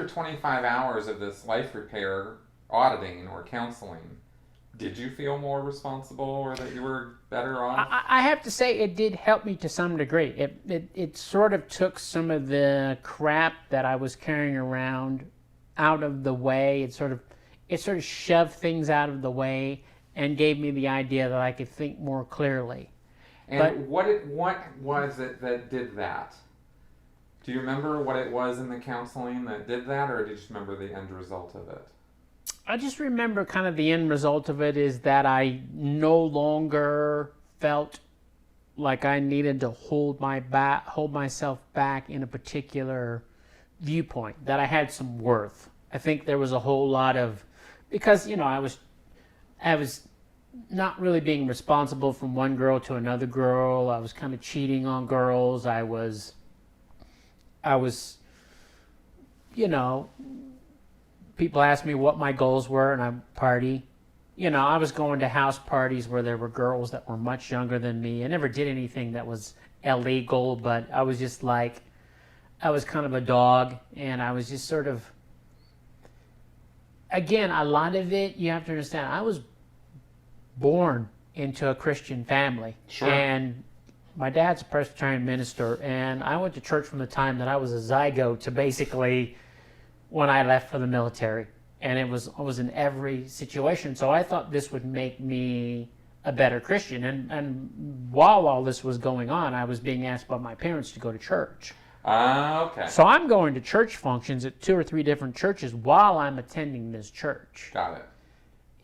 after 25 hours of this life repair auditing or counseling, did you feel more responsible or that you were better off? I have to say it did help me to some degree. It sort of took some of the crap that I was carrying around out of the way. It sort of shoved things out of the way and gave me the idea that I could think more clearly. And what was it that did that? Do you remember what it was in the counseling that did that, or do you just remember the end result of it? I just remember kind of the end result of it is that I no longer felt like I needed to hold myself back in a particular viewpoint, that I had some worth. I think there was a whole lot of, because, I was not really being responsible from one girl to another girl. I was kind of cheating on girls. I was, people asked me what my goals were, and I party. I was going to house parties where there were girls that were much younger than me. I never did anything that was illegal, but I was just like, I was kind of a dog, and I was just sort of, again, a lot of it, you have to understand, I was born into a Christian family. Sure. And my dad's a Presbyterian minister, and I went to church from the time that I was a zygote to basically when I left for the military. And I was in every situation. So I thought this would make me a better Christian. And while all this was going on, I was being asked by my parents to go to church. Okay. So I'm going to church functions at 2 or 3 different churches while I'm attending this church. Got it.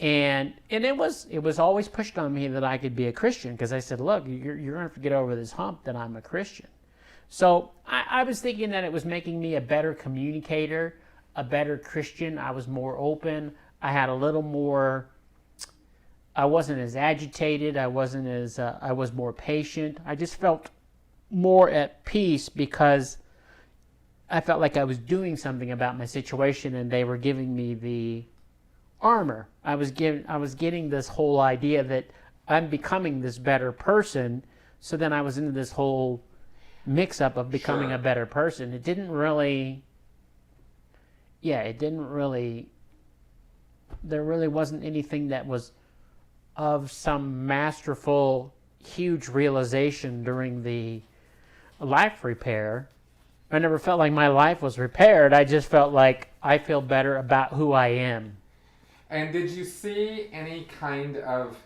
And it was always pushed on me that I could be a Christian, because I said, look, you're going to have to get over this hump that I'm a Christian. So I was thinking that it was making me a better communicator, a better Christian. I was more open. I had a little more, I wasn't as agitated. I was more patient. I just felt more at peace because I felt like I was doing something about my situation, and they were giving me the armor. I was getting this whole idea that I'm becoming this better person. So then I was into this whole mix-up of becoming a better person. There really wasn't anything that was of some masterful, huge realization during the life repair. I never felt like my life was repaired. I just felt like I feel better about who I am. And did you see any kind of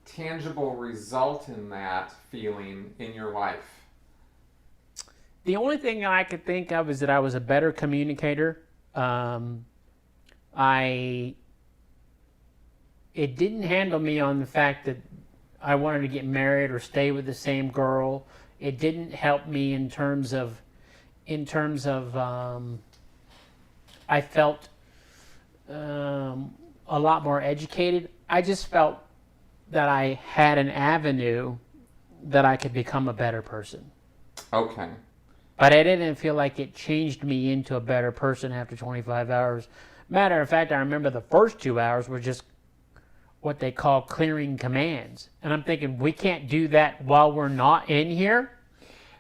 tangible result in that feeling in your life? The only thing I could think of is that I was a better communicator. It didn't handle me on the fact that I wanted to get married or stay with the same girl. It didn't help me in terms of I felt a lot more educated. I just felt that I had an avenue that I could become a better person. Okay. But I didn't feel like it changed me into a better person after 25 hours. Matter of fact, I remember the first 2 hours were just what they call clearing commands. And I'm thinking, we can't do that while we're not in here?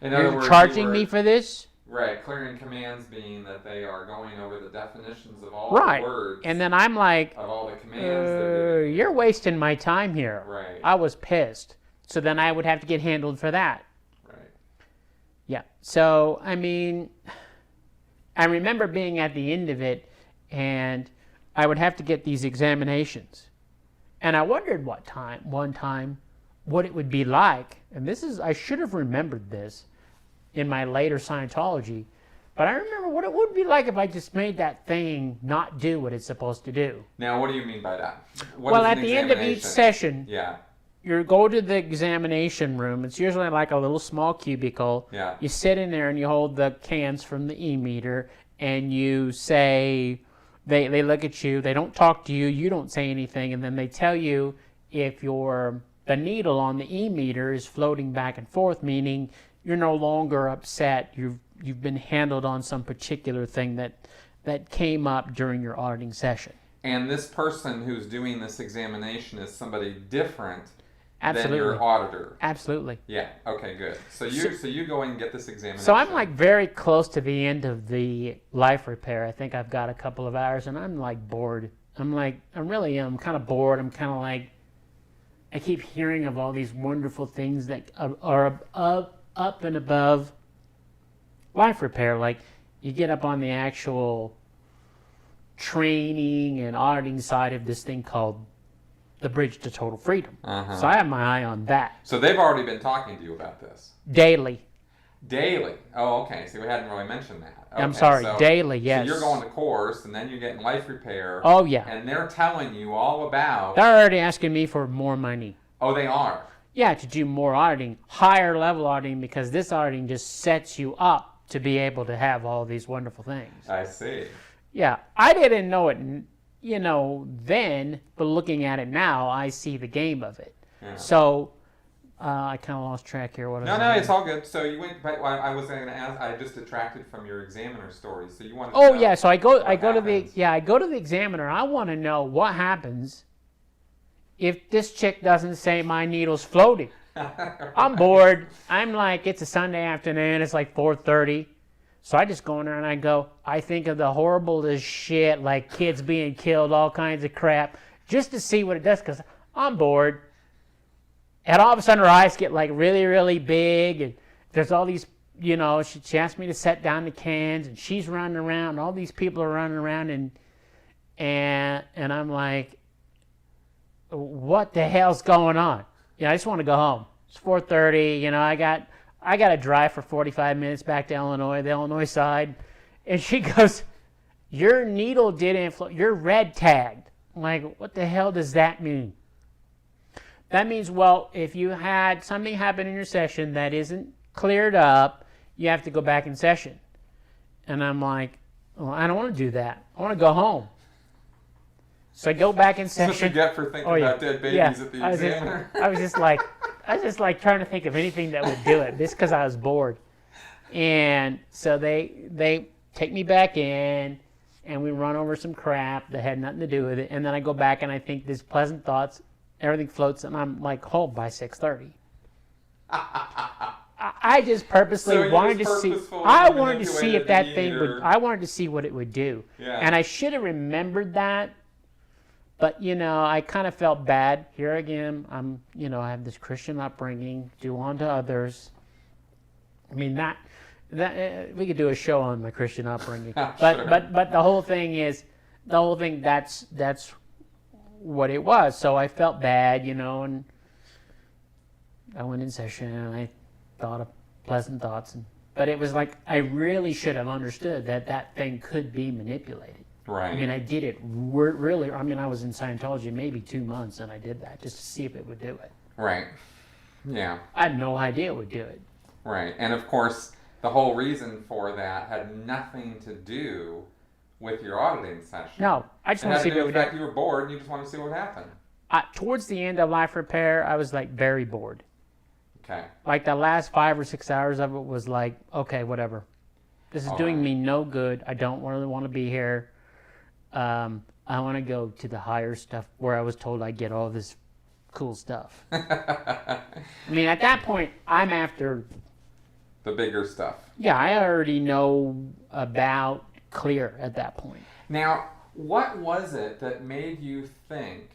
In other You're words, charging me for this? Right, clearing commands being that they are going over the definitions of all Right. the words. And then I'm like, of all the commands. you're wasting my time here. Right. I was pissed. So then I would have to get handled for that. Right. Yeah. So, I mean, I remember being at the end of it, and I would have to get these examinations. And I wondered one time what it would be like. And I should have remembered this in my later Scientology, but I remember what it would be like if I just made that thing not do what it's supposed to do. Now, what do you mean by that? Well, at the end of each session, yeah, you go to the examination room. It's usually like a little small cubicle. Yeah. You sit in there and you hold the cans from the e-meter, and you say, they look at you, they don't talk to you, you don't say anything, and then they tell you if the needle on the e-meter is floating back and forth, meaning you're no longer upset. You've been handled on some particular thing that came up during your auditing session. And this person who's doing this examination is somebody different Absolutely. than your auditor. Absolutely. Yeah. Okay. Good. So you go and get this examination. So I'm like very close to the end of the life repair. I think I've got a couple of hours, and I'm like bored. I'm kind of bored. I'm kind of like, I keep hearing of all these wonderful things that are up and above life repair. Like you get up on the actual training and auditing side of this thing called the Bridge to Total Freedom. Uh-huh. So I have my eye on that. So they've already been talking to you about this. Daily. Daily. Oh, okay. So we hadn't really mentioned that. Okay, I'm sorry, daily, yes. So you're going to course, and then you're getting life repair. Oh, yeah. And they're telling you all about... They're already asking me for more money. Oh, they are? Yeah, to do more auditing, higher level auditing, because this auditing just sets you up to be able to have all these wonderful things. I see. Yeah, I didn't know it, then, but looking at it now, I see the game of it. Yeah. So... I kind of lost track here. No, it's all good. So you went. But I was going to ask. I just detracted from your examiner story. So you wanted. Oh to know yeah. So I go what to happens. I go to the examiner. I want to know what happens if this chick doesn't say my needle's floating. I'm bored. I'm like, it's a Sunday afternoon. It's like 4:30. So I just go in there and I go. I think of the horriblest shit, like kids being killed, all kinds of crap, just to see what it does, because I'm bored. And all of a sudden her eyes get like really, really big, and there's all these, she asked me to set down the cans, and she's running around, all these people are running around, and I'm like, what the hell's going on? I just want to go home. It's 4:30, I got to drive for 45 minutes back to Illinois, the Illinois side, and she goes, your needle didn't float, you're red tagged. I'm like, what the hell does that mean? That means, well, if you had something happen in your session that isn't cleared up, you have to go back in session. And I'm like, well, I don't want to do that. I want to go home. So I go back in session. That's what you get for thinking about dead babies at the examiner. I was just like trying to think of anything that would do it, just because I was bored. And so they take me back in, and we run over some crap that had nothing to do with it. And then I go back and I think these pleasant thoughts. Everything floats, and I'm like home by 6:30. I just purposely wanted to see. I wanted to see if that thing would. I wanted to see what it would do. Yeah. And I should have remembered that, but I kind of felt bad. Here again, I have this Christian upbringing. Do unto others. I mean that we could do a show on my Christian upbringing, but Sure. but the whole thing is, that's what it was. So I felt bad, and I went in session and I thought of pleasant thoughts, but it was like I really should have understood that thing could be manipulated. Right. I mean, I did it really. I mean, I was in Scientology maybe 2 months, and I did that just to see if it would do it. Right. Yeah. I had no idea it would do it. Right. And of course, the whole reason for that had nothing to do with your auditing session. No, I just want to see if it would do it. In fact, you were bored and you just wanted to see what happened. Towards the end of life repair, I was like very bored. Okay. Like the last 5 or 6 hours of it was like, okay, whatever. This is doing me no good. I don't really want to be here. I want to go to the higher stuff where I was told I'd get all this cool stuff. I mean, at that point, I'm after... the bigger stuff. Yeah, I already know about clear at that point. Now, what was it that made you think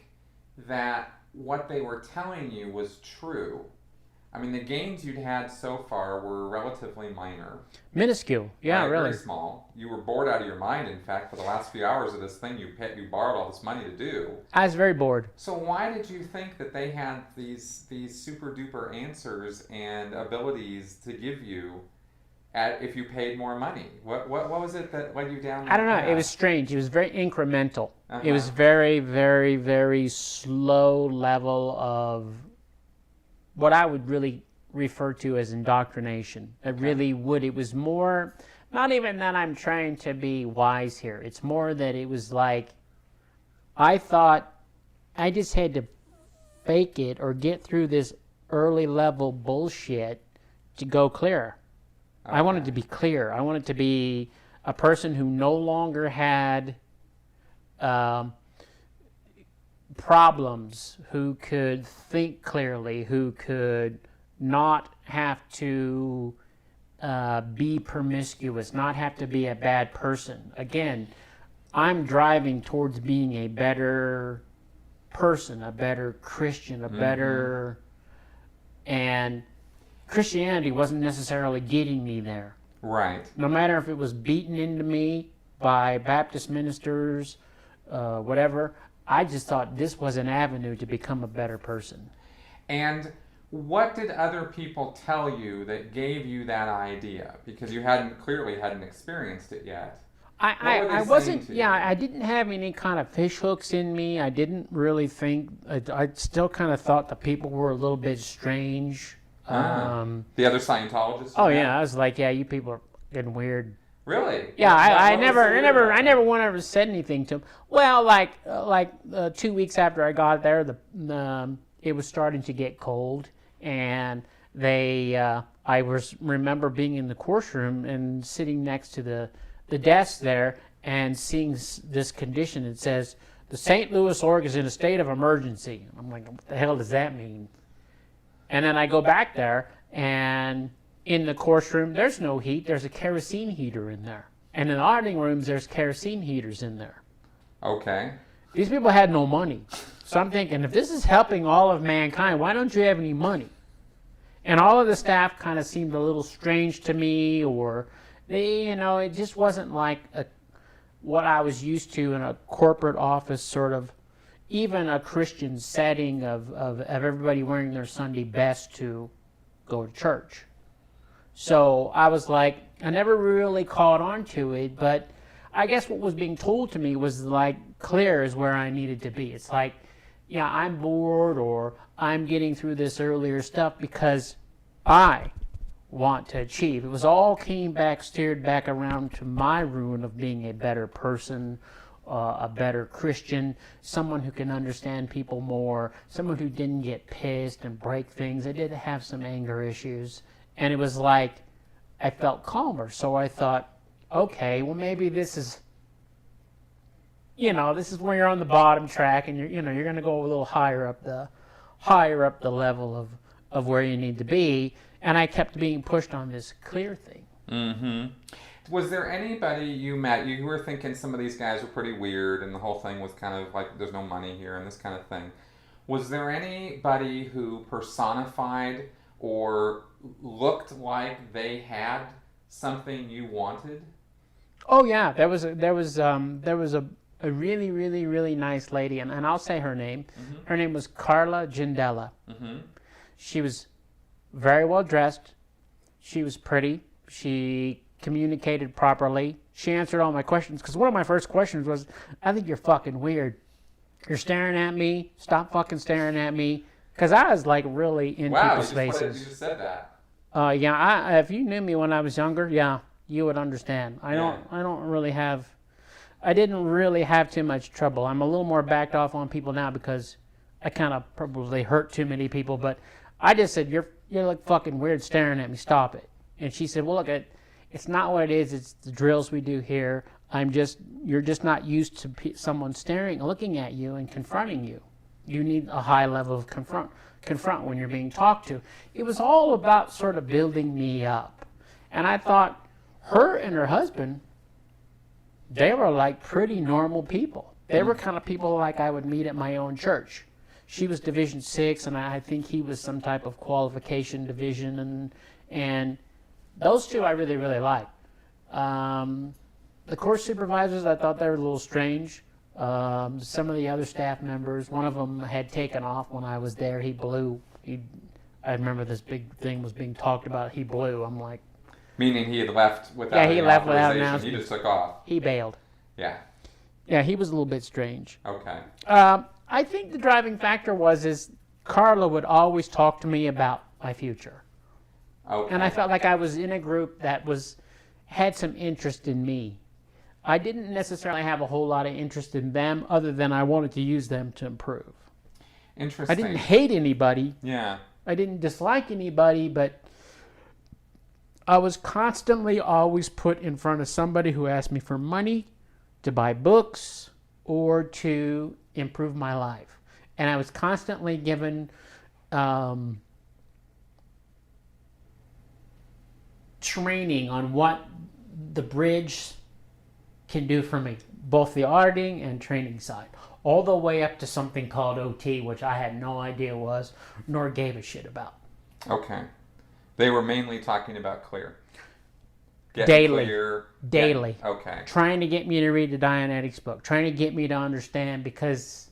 that what they were telling you was true? I mean, the gains you'd had so far were relatively minor. Minuscule, yeah, right, really. Very small. You were bored out of your mind, in fact, for the last few hours of this thing you borrowed all this money to do. I was very bored. So why did you think that they had these super duper answers and abilities to give you if you paid more money? What was it that led you down that I don't know. path? It was strange. It was very incremental. Uh-huh. It was very, very, very slow level of what I would really refer to as indoctrination. It really would. It was more, not even that I'm trying to be wise here. It's more that it was like, I thought I just had to fake it or get through this early level bullshit to go clear. Okay. I wanted to be clear. I wanted to be a person who no longer had problems, who could think clearly, who could not have to be promiscuous, not have to be a bad person. Again, I'm driving towards being a better person, a better Christian, a better... And Christianity wasn't necessarily getting me there. Right. No matter if it was beaten into me by Baptist ministers, whatever, I just thought this was an avenue to become a better person. And what did other people tell you that gave you that idea? Because you clearly hadn't experienced it yet. I wasn't, I didn't have any kind of fish hooks in me. I didn't really think, I still kind of thought the people were a little bit strange. The other Scientologists? Oh yeah, I was like, yeah, you people are getting weird. Really? Yeah, I never one ever said anything to them. Well, like 2 weeks after I got there, it was starting to get cold, and I remember being in the course room and sitting next to the desk there and seeing this condition. It says the St. Louis org is in a state of emergency. I'm like, what the hell does that mean? And then I go back there, and in the course room, there's no heat. There's a kerosene heater in there. And in the auditing rooms, there's kerosene heaters in there. Okay. These people had no money. So I'm thinking, if this is helping all of mankind, why don't you have any money? And all of the staff kind of seemed a little strange to me, or it just wasn't like what I was used to in a corporate office, sort of, even a Christian setting of everybody wearing their Sunday best to go to church. So I was like, I never really caught on to it, but I guess what was being told to me was like clear is where I needed to be. It's like, yeah, I'm bored, or I'm getting through this earlier stuff because I want to achieve. It was all steered back around to my ruin of being a better person, a better Christian, someone who can understand people more, someone who didn't get pissed and break things. I did have some anger issues, and it was like I felt calmer. So I thought, okay, well maybe this is where you're on the bottom track, and you're going to go a little higher up the level of where you need to be. And I kept being pushed on this clear thing. Mm-hmm. Was there anybody you met, you were thinking some of these guys were pretty weird and the whole thing was kind of like there's no money here and this kind of thing. Was there anybody who personified or looked like they had something you wanted? Oh yeah, there was a really, really, really nice lady, and I'll say her name. Mm-hmm. Her name was Carla Gindella. Mm-hmm. She was very well dressed. She was pretty. She communicated properly. She answered all my questions, because one of my first questions was, I think you're fucking weird. You're staring at me. Stop fucking staring at me. Because I was like really in people's faces. You just said that. If you knew me when I was younger, yeah, you would understand. I didn't really have too much trouble. I'm a little more backed off on people now because I kind of probably hurt too many people, but I just said, you're like fucking weird staring at me, stop it. And she said, well, look, it's not what it is, it's the drills we do here. You're just not used to someone looking at you and confronting you. You need a high level of confront when you're being talked to. It was all about sort of building me up. And I thought, her and her husband, they were like pretty normal people. They were kind of people like I would meet at my own church. She was Division 6, and I think he was some type of qualification division, and those two I really, really liked. The course supervisors, I thought they were a little strange. Some of the other staff members, one of them had taken off when I was there. He blew. I remember this big thing was being talked about. He blew. I'm like... Meaning he had left without he left without announcement. He just took off. He bailed. Yeah. Yeah, he was a little bit strange. Okay. I think the driving factor is Carla would always talk to me about my future. Okay. And I felt like I was in a group that had some interest in me. I didn't necessarily have a whole lot of interest in them, other than I wanted to use them to improve. Interesting. I didn't hate anybody. Yeah. I didn't dislike anybody, but I was constantly always put in front of somebody who asked me for money, to buy books, or to improve my life. and I was constantly given training on what the bridge can do for me, both the auditing and training side, all the way up to something called OT, which I had no idea was, nor gave a shit about. Okay. They were mainly talking about clear. Daily. Clear. Daily. Okay. Trying to get me to read the Dianetics book, trying to get me to understand, because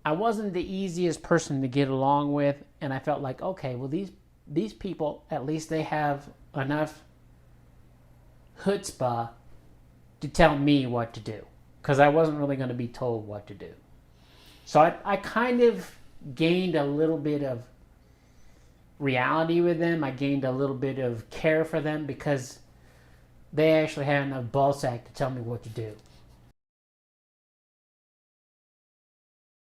I wasn't the easiest person to get along with, and I felt like, okay, well, these people, at least they have enough chutzpah to tell me what to do, because I wasn't really going to be told what to do. So I kind of gained a little bit of reality with them. I gained a little bit of care for them, because they actually had enough ballsack to tell me what to do.